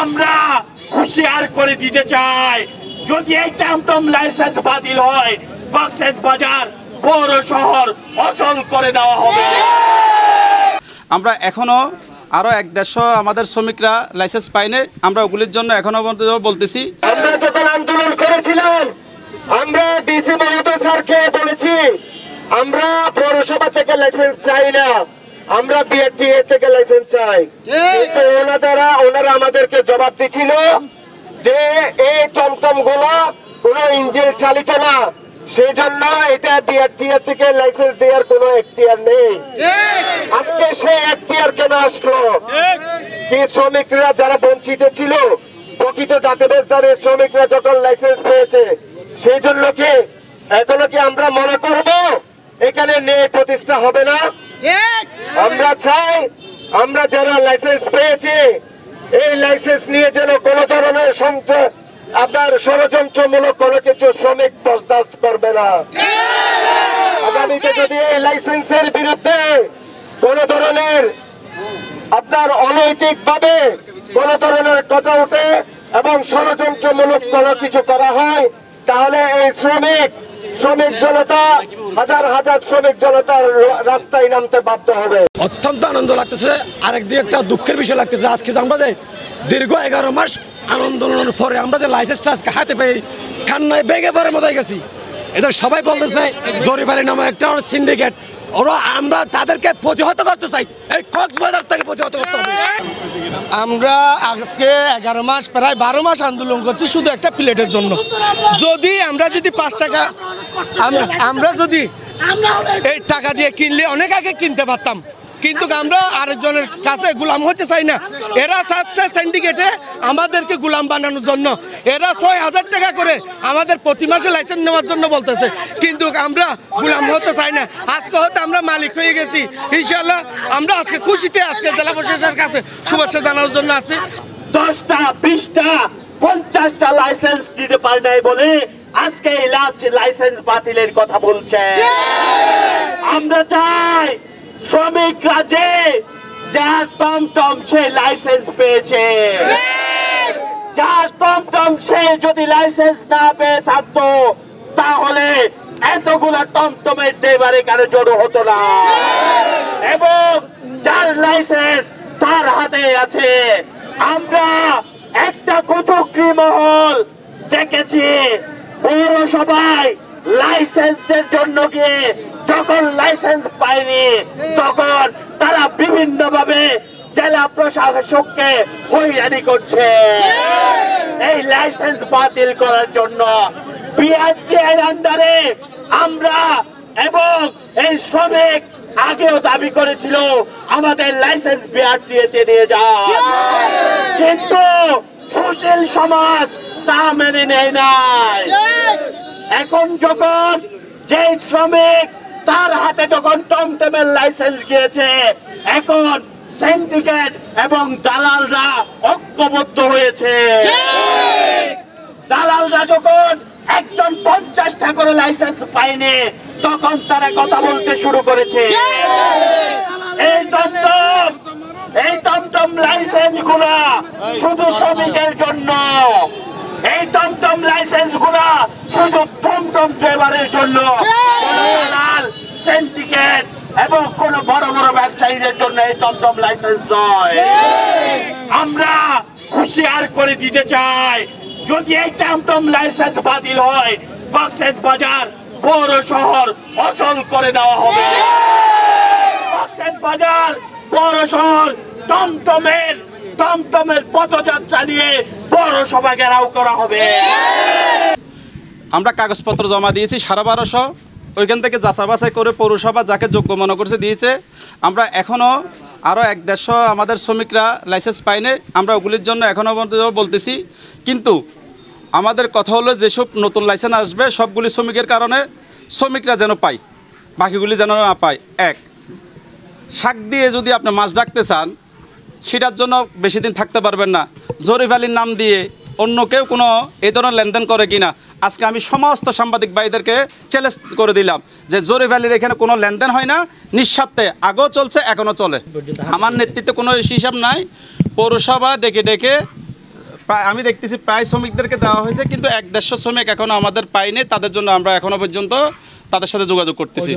আমরা হুঁশিয়ার করে দিতে চাই, যদি এই টমটম লাইসেন্স বাতিল হয় কক্সবাজার পৌর শহর অচল করে দেওয়া হবে। আমরা এখনো আরো 1-150 আমাদের শ্রমিকরা লাইসেন্স পাইনি, আমরা ওগুলির জন্য এখনো বলতেছি। আমরা যখন আন্দোলন করেছিলাম আমরা ডিসি মহোদয় স্যারকে বলেছি আমরা পৌরসভা থেকে লাইসেন্স চাই না, আমরা বিআরটিএ থেকে লাইসেন্স চাই, কিন্তু ওনারা আমাদেরকে জবাব দিচ্ছিল যে এই টমটম গুলো কোনো ইঞ্জিন চালিত না, সেই জন্য এটা বিআরটিএ থেকে লাইসেন্স দেওয়ার কোনো এখতিয়ার নেই। আজকে সেই এখতিয়ার কেন আসলো? কি শ্রমিকরা যারা বঞ্চিত ছিল, প্রকৃত ডাটাবেসদারের শ্রমিকরা যখন লাইসেন্স পেয়েছে, সেই জন্য কি এগুলো কি আমরা মনে করব এখানে ন্যায় প্রতিষ্ঠা হবে না? আমরা চাই আমরা যারা লাইসেন্স পেয়েছি এই লাইসেন্স নিয়ে যেন কোনো ধরনের আপনার ষড়যন্ত্রমূলক কোনো কিছু শ্রমিক বরদাস্ত করবে না। আগামীতে যদি এই লাইসেন্সের বিরুদ্ধে কোন ধরনের আপনার অনৈতিক ভাবে কোন ধরনের কথা ওঠে এবং ষড়যন্ত্রমূলক কোনো কিছু করা হয়, তাহলে এই শ্রমিক জনতা হাজার হাজার শ্রমিক জনতার রাস্তায় নামতে বাধ্য হবে। অত্যন্ত আনন্দ লাগতেছে, আরেকদিকে একটা দুঃখের বিষয় লাগতেছে। আজকে আমরা যে দীর্ঘ 11 মাস আন্দোলনের পরে আমরা যে লাইসেন্সটা আজকে হাতে পেয়ে কান্নায় বেগে পরে মজাই গেছি। এদের সবাই বলতেছে জরিমারি নামে একটা সিন্ডিকেট, ওরা আমরা তাদেরকে প্রতিহত করতে চাই, এই কক্সবাজার থেকে প্রতিহত করতে হবে। আমরা আজকে 11 মাস প্রায় 12 মাস আন্দোলন করছি শুধু একটা প্লেটের জন্য। যদি 5 টাকা আমরা যদি এই টাকা দিয়ে কিনলে অনেক আগে কিনতে পারতাম, কিন্তু আমরা আরেকজনের কাছে গোলাম হতে চাই না। এরা চাচ্ছে সিন্ডিকেটে আমাদেরকে গোলাম বানানোর জন্য, এরা 6000 টাকা করে আমাদের প্রতি মাসে লাইসেন্স নেওয়ার জন্য বলতেছে, কিন্তু আমরা গোলাম হতে চাই না। আজকে হয়তো আমরা মালিক হয়ে গেছি, ইনশাআল্লাহ আমরা আজকে খুশিতে আজকে জেলা প্রশাসনের কাছে শুভেচ্ছা জানানোর জন্য আছি। 10টা 20টা 50টা লাইসেন্স দিতে পারে নাই বলে আজকে এই লাইসেন্স বাতিলের কথা বলছে। আমরা চাই শ্রমিকরা যে যার টমটম সে লাইসেন্স পেয়েছে, যার টমটম সে যদি লাইসেন্স না পেয়ে থাকতো তাহলে এতগুলো টমটমের ড্রাইভার এখানে জড়ো হতো না, এবং যার লাইসেন্স তার হাতে আছে। আমরা একটা কুচক্রী মহল দেখেছি পৌরসভায় লাইসেন্সের জন্য গিয়ে যখন লাইসেন্স পায়নি তখন তারা বিভিন্ন ভাবে জেলা প্রশাসককে হয়রানি করছে এই লাইসেন্স বাতিল করার জন্য। বিআরটিএর আন্ডারে আমরা এবং এই শ্রমিক আগেও দাবি করেছিল আমাদের লাইসেন্স বিআরটিএতে নিয়ে যাও, কিন্তু সুশীল সমাজ তা মেনে নেয় নাই। এখন যখন যে শ্রমিক তার হাতে যখন টমটমের লাইসেন্স গিয়েছে, এখন সিন্ডিকেট এবং দালালরা ঐক্যবদ্ধ হয়েছে। দালালরা যখন একজন 50টা করে লাইসেন্স পায়নি তখন তারা কথা বলতে শুরু করেছে এই টমটম লাইসেন্স গুলা শুধু শ্রমিকের জন্য, এই টমটম লাইসেন্স গুলা শুধু টমটম ড্রাইভারের জন্য, সিন্ডিকেট এবং কোন বড় বড় ব্যবসায়ীদের জন্য এই টমটম লাইসেন্স নয়। আমরা হুঁশিয়ার করে দিতে চাই, যদি এই টমটম লাইসেন্স বাতিল হয় কক্সবাজার পৌর শহর অচল করে দেওয়া হবে। কক্সবাজার পৌর শহর টমটমের পথযাত্রা নিয়ে পৌরসভা ঘেরাও করা হবে। আমরা কাগজপত্র জমা দিয়েছি 1250, ওইখান থেকে যাচাই বাছাই করে পৌরসভা যাকে যোগ্য মনে করছে দিয়েছে। আমরা এখনো আরো 150 আমাদের শ্রমিকরা লাইসেন্স পাইনি, আমরা ওগুলির জন্য এখনো বলতেছি। কিন্তু আমাদের কথা হলো যেসব নতুন লাইসেন্স আসবে সবগুলি শ্রমিকের কারণে শ্রমিকরা যেন পায়, বাকিগুলি যেন না পায়। শাক দিয়ে যদি আপনি মাছ ডাকতে চান সেটার জন্য বেশি দিন থাকতে পারবেন না। জরিফ আলীর নাম দিয়ে অন্য কেউ কোনো এই ধরনের লেনদেন করে কিনা আজকে আমি সমস্ত সাংবাদিক ভাইদেরকে চ্যালেঞ্জ করে দিলাম যে জরিফ আলীর এখানে কোনো লেনদেন হয় না, নিঃস্বার্থে আগেও চলছে এখনও চলে। আমার নেতৃত্বে কোনো হিসাব নাই। পৌরসভা ডেকে ডেকে প্রায় আমি দেখতেছি প্রায় শ্রমিকদেরকে দেওয়া হয়েছে, কিন্তু 1-150 শ্রমিক এখনো আমাদের পাইনি। তাদের জন্য আমরা এখনো পর্যন্ত তাদের সাথে যোগাযোগ করতেছি।